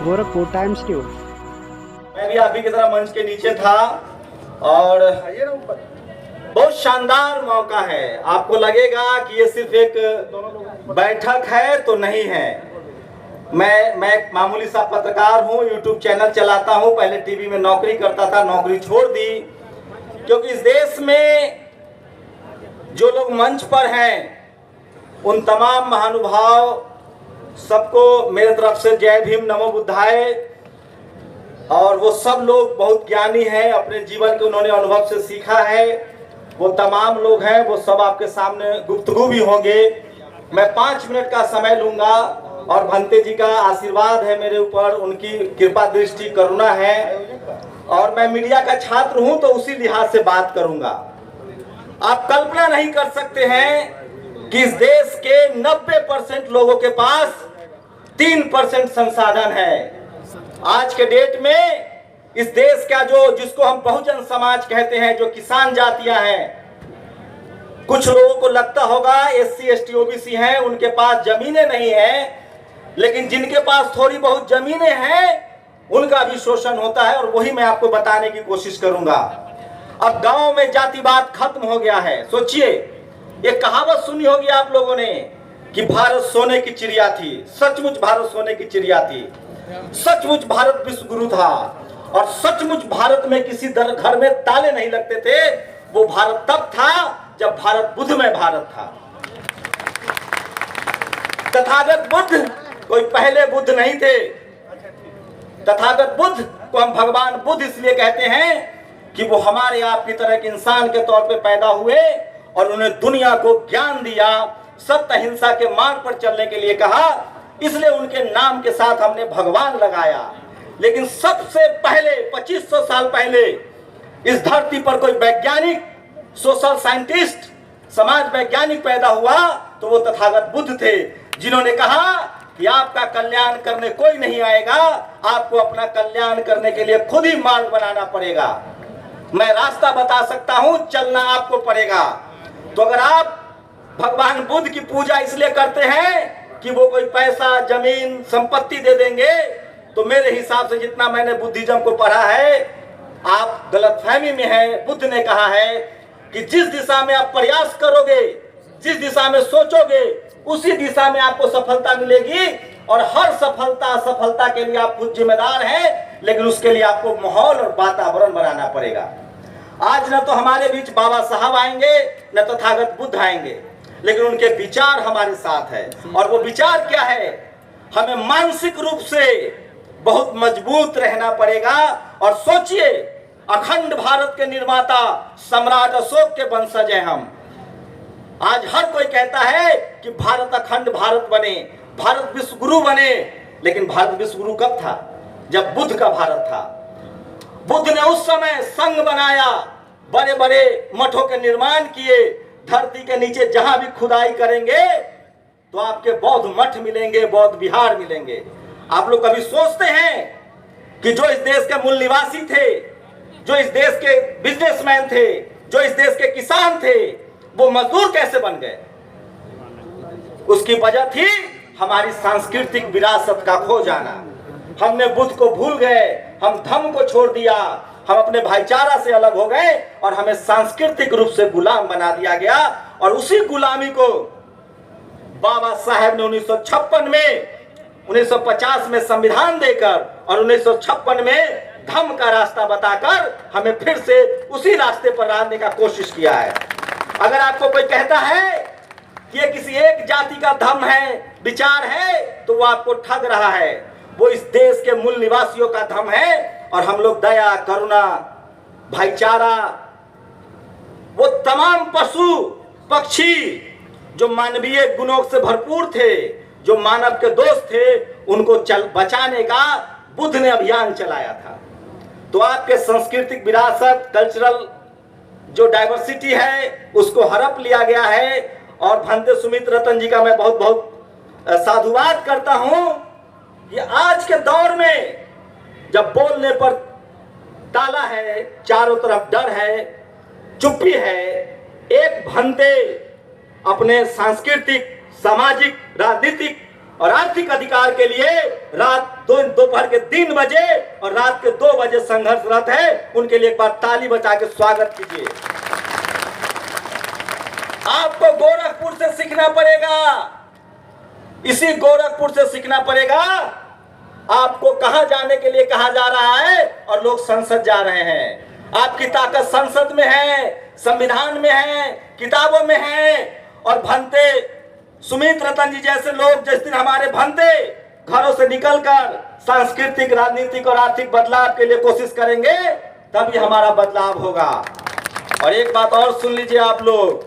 Gorakhpur times news. मैं भी आप ही की तरह मंच के नीचे था और बहुत शानदार मौका है। आपको लगेगा कि ये सिर्फ एक बैठक है, तो नहीं है। मैं एक मामूली सा पत्रकार हूँ, यूट्यूब चैनल चलाता हूँ। पहले टीवी में नौकरी करता था, नौकरी छोड़ दी क्योंकि इस देश में जो लोग मंच पर हैं उन तमाम महानुभाव सबको मेरे तरफ से जय भीम नमो बुद्धाय। और वो सब लोग बहुत ज्ञानी हैं, अपने जीवन के उन्होंने अनुभव से सीखा है। वो तमाम लोग हैं, वो सब आपके सामने गुफ्तगू भी होंगे। मैं 5 मिनट का समय लूंगा और भंते जी का आशीर्वाद है मेरे ऊपर, उनकी कृपा दृष्टि करुणा है और मैं मीडिया का छात्र हूं तो उसी लिहाज से बात करूंगा। आप कल्पना नहीं कर सकते हैं कि इस देश के 90% लोगों के पास 3% संसाधन है। आज के डेट में इस देश का जिसको हम बहुजन समाज कहते हैं, जो किसान जातियां हैं, कुछ लोगों को लगता होगा SC ST OBC हैं, उनके पास जमीनें नहीं हैं, लेकिन जिनके पास थोड़ी बहुत जमीनें हैं उनका भी शोषण होता है और वही मैं आपको बताने की कोशिश करूंगा। अब गांव में जातिवाद खत्म हो गया है। सोचिए, एक कहावत सुनी होगी आप लोगों ने कि भारत सोने की चिड़िया थी। सचमुच भारत सोने की चिड़िया थी, सचमुच भारत विश्व गुरु था और सचमुच भारत में किसी घर में ताले नहीं लगते थे। वो भारत तब था जब भारत बुद्धमय भारत था। तथागत बुद्ध कोई पहले बुद्ध नहीं थे। तथागत बुद्ध को हम भगवान बुद्ध इसलिए कहते हैं कि वो हमारे आपकी तरह के इंसान के तौर पे पैदा हुए और उन्हें दुनिया को ज्ञान दिया, सत्य अहिंसा के मार्ग पर चलने के लिए कहा, इसलिए उनके नाम के साथ हमने भगवान लगाया। लेकिन सबसे पहले 2500 साल पहले इस धरती पर कोई वैज्ञानिक, सोशल साइंटिस्ट, समाज वैज्ञानिक पैदा हुआ तो वो तथागत बुद्ध थे, जिन्होंने कहा कि आपका कल्याण करने कोई नहीं आएगा, आपको अपना कल्याण करने के लिए खुद ही मार्ग बनाना पड़ेगा। मैं रास्ता बता सकता हूं, चलना आपको पड़ेगा। तो अगर आप भगवान बुद्ध की पूजा इसलिए करते हैं कि वो कोई पैसा, जमीन, संपत्ति दे देंगे, तो मेरे हिसाब से जितना मैंने बुद्धिज्म को पढ़ा है, आप गलतफहमी में हैं। बुद्ध ने कहा है कि जिस दिशा में आप प्रयास करोगे, जिस दिशा में सोचोगे, उसी दिशा में आपको सफलता मिलेगी और हर सफलता के लिए आप खुद जिम्मेदार हैं, लेकिन उसके लिए आपको माहौल और वातावरण बनाना पड़ेगा। आज न तो हमारे बीच बाबा साहब आएंगे, न तथागत बुद्ध आएंगे, लेकिन उनके विचार हमारे साथ है। और वो विचार क्या है? हमें मानसिक रूप से बहुत मजबूत रहना पड़ेगा। और सोचिए, अखंड भारत के निर्माता सम्राट अशोक के वंशज हैं हम। आज हर कोई कहता है कि भारत अखंड भारत बने, भारत विश्व गुरु बने, लेकिन भारत विश्व गुरु कब था? जब बुद्ध का भारत था। बुद्ध ने उस समय संघ बनाया, बड़े बड़े मठों के निर्माण किए। धरती के नीचे जहां भी खुदाई करेंगे तो आपके बौद्ध मठ मिलेंगे, बौद्ध विहार मिलेंगे। आप लोग कभी सोचते हैं कि जो इस देश के मूल निवासी थे, जो इस देश के बिजनेसमैन थे, जो इस देश के किसान थे, वो मजदूर कैसे बन गए? उसकी वजह थी हमारी सांस्कृतिक विरासत का खो जाना। हमने बुद्ध को भूल गए, हम धर्म को छोड़ दिया, हम अपने भाईचारा से अलग हो गए और हमें सांस्कृतिक रूप से गुलाम बना दिया गया। और उसी गुलामी को बाबा साहेब ने 1956 में, 1950 में संविधान देकर और 1956 में धर्म का रास्ता बताकर हमें फिर से उसी रास्ते पर लाने का कोशिश किया है। अगर आपको कोई कहता है कि ये किसी एक जाति का धर्म है, विचार है, तो वो आपको ठग रहा है। वो इस देश के मूल निवासियों का धर्म है और हम लोग दया, करुणा, भाईचारा, वो तमाम पशु पक्षी जो मानवीय गुणों से भरपूर थे, जो मानव के दोस्त थे, उनको बचाने का बुद्ध ने अभियान चलाया था। तो आपके सांस्कृतिक विरासत, कल्चरल जो डाइवर्सिटी है, उसको हड़प लिया गया है। और भंते सुमित रतन जी का मैं बहुत बहुत साधुवाद करता हूं कि आज के दौर में जब बोलने पर ताला है, चारों तरफ डर है, चुप्पी है, एक भंते अपने सांस्कृतिक, सामाजिक, राजनीतिक और आर्थिक अधिकार के लिए रात दोपहर के 3 बजे और रात के 2 बजे संघर्षरत है, उनके लिए एक बार ताली बजा के स्वागत कीजिए। आपको गोरखपुर से सीखना पड़ेगा, इसी गोरखपुर से सीखना पड़ेगा। आपको कहां जाने के लिए कहा जा रहा है और लोग संसद जा रहे हैं। आपकी ताकत संसद में है, संविधान में है, किताबों में है। और भंते सुमित रतन जी जैसे लोग जिस दिन हमारे भंते घरों से निकलकर सांस्कृतिक, राजनीतिक और आर्थिक बदलाव के लिए कोशिश करेंगे, तभी हमारा बदलाव होगा। और एक बात और सुन लीजिए आप लोग,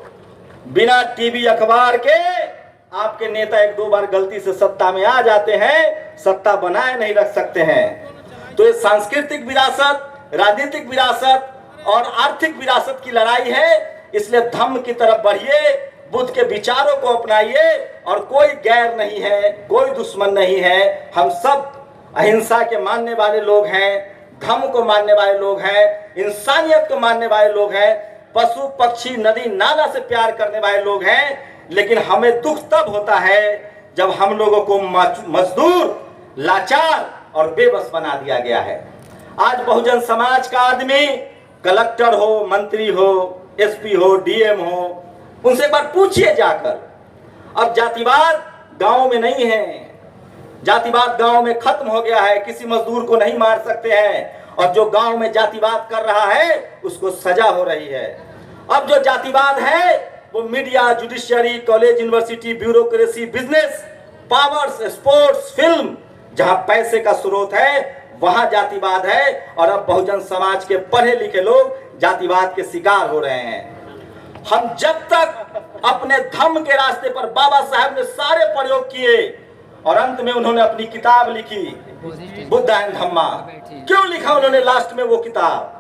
बिना टीवी अखबार के आपके नेता 1-2 बार गलती से सत्ता में आ जाते हैं, सत्ता बनाए नहीं रख सकते हैं। तो ये सांस्कृतिक विरासत, राजनीतिक विरासत और आर्थिक विरासत की लड़ाई है। इसलिए धम्म की तरफ बढ़िए, बुद्ध के विचारों को अपनाइए। और कोई गैर नहीं है, कोई दुश्मन नहीं है, हम सब अहिंसा के मानने वाले लोग हैं, धम्म को मानने वाले लोग हैं, इंसानियत को मानने वाले लोग हैं, पशु पक्षी नदी नाला से प्यार करने वाले लोग हैं। लेकिन हमें दुख तब होता है जब हम लोगों को मजदूर, लाचार और बेबस बना दिया गया है। आज बहुजन समाज का आदमी कलेक्टर हो, मंत्री हो, एसपी हो, डीएम हो, उनसे एक बार पूछिए जाकर। अब जातिवाद गांव में नहीं है, जातिवाद गांव में खत्म हो गया है। किसी मजदूर को नहीं मार सकते हैं, और जो गांव में जातिवाद कर रहा है उसको सजा हो रही है। अब जो जातिवाद है वो media, judiciary, college, university, bureaucracy, business, powers, sports, film, जहां पैसे का स्रोत है वहां जातिवाद है। और अब बहुजन समाज के पढ़े लिखे लोग जातिवाद के शिकार हो रहे हैं। हम जब तक अपने धम्म के रास्ते पर, बाबा साहब ने सारे प्रयोग किए और अंत में उन्होंने अपनी किताब लिखी, बुद्ध एंड धम्मा। क्यों लिखा उन्होंने लास्ट में वो किताब?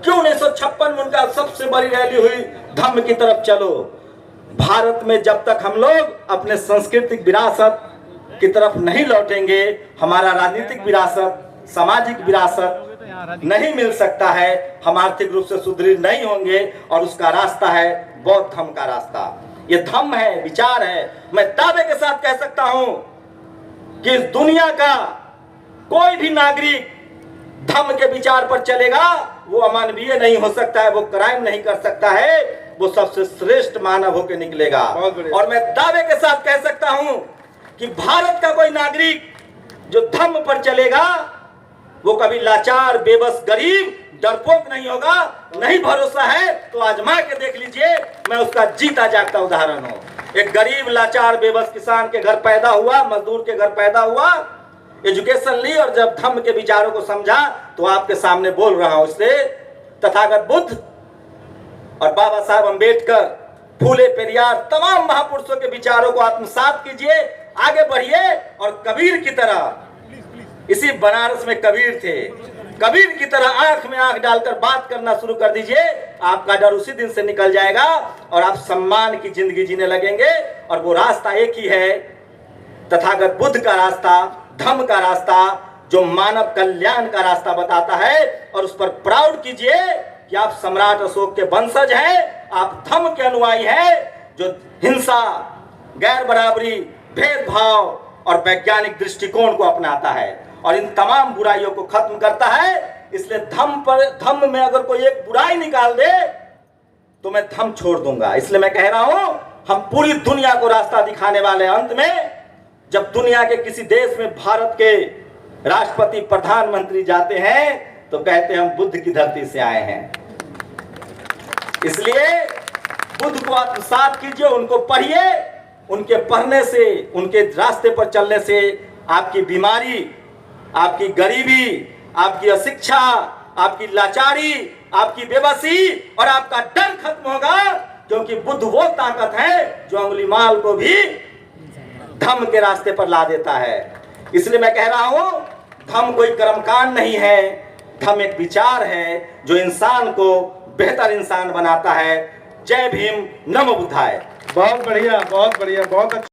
क्यों 1956 में उनका सबसे बड़ी रैली हुई, धम्म की तरफ चलो। भारत में जब तक हम लोग अपने सांस्कृतिक विरासत की तरफ नहीं लौटेंगे, हमारा राजनीतिक विरासत, सामाजिक विरासत नहीं मिल सकता है, हम आर्थिक रूप से सुदृढ़ नहीं होंगे। और उसका रास्ता है बौद्ध धम्म का रास्ता। ये धम्म है, विचार है। मैं दावे के साथ कह सकता हूं कि इस दुनिया का कोई भी नागरिक धम्म के विचार पर चलेगा वो अमानवीय नहीं हो सकता है, वो क्राइम नहीं कर सकता है, वो सबसे श्रेष्ठ मानव होकर निकलेगा। और मैं दावे के साथ कह सकता हूं कि भारत का कोई नागरिक जो धम्म पर चलेगा वो कभी लाचार, बेबस, गरीब, डरपोक नहीं होगा। नहीं भरोसा है तो आजमा के देख लीजिए, मैं उसका जीता जागता उदाहरण हूं। एक गरीब, लाचार, बेबस किसान के घर पैदा हुआ, मजदूर के घर पैदा हुआ, एजुकेशन ली और जब धम्म के विचारों को समझा तो आपके सामने बोल रहा हूं। इसलिए तथागत बुद्ध और बाबा साहब अम्बेडकर, फूले पेरियार, तमाम महापुरुषों के विचारों को आत्मसात कीजिए, आगे बढ़िए। और कबीर की तरह, इसी बनारस में कबीर थे, कबीर की तरह आंख में आंख डालकर बात करना शुरू कर दीजिए। आपका डर उसी दिन से निकल जाएगा और आप सम्मान की जिंदगी जीने लगेंगे। और वो रास्ता एक ही है, तथागत बुद्ध का रास्ता, धम्म का रास्ता, जो मानव कल्याण का रास्ता बताता है। और उस पर प्राउड कीजिए कि आप सम्राट अशोक के वंशज हैं, आप धम्म के अनुयायी हैं, जो हिंसा, गैर बराबरी, भेदभाव और वैज्ञानिक दृष्टिकोण को अपनाता है और इन तमाम बुराइयों को खत्म करता है। इसलिए धम्म में अगर कोई एक बुराई निकाल दे तो मैं धम्म छोड़ दूंगा। इसलिए मैं कह रहा हूं, हम पूरी दुनिया को रास्ता दिखाने वाले। अंत में जब दुनिया के किसी देश में भारत के राष्ट्रपति, प्रधानमंत्री जाते हैं तो कहते हैं हम बुद्ध की धरती से आए हैं। इसलिए बुद्ध को आत्मसात कीजिए, उनको पढ़िए। उनके पढ़ने से, उनके रास्ते पर चलने से आपकी बीमारी, आपकी गरीबी, आपकी अशिक्षा, आपकी लाचारी, आपकी बेबसी और आपका डर खत्म होगा। क्योंकि बुद्ध वो ताकत है जो अंगुलीमाल को भी धम्म के रास्ते पर ला देता है। इसलिए मैं कह रहा हूं, धम्म कोई कर्मकांड नहीं है, धम्म एक विचार है जो इंसान को बेहतर इंसान बनाता है। जय भीम, नमो बुद्धाय। बहुत बढ़िया, बहुत बढ़िया, बहुत अच्छा।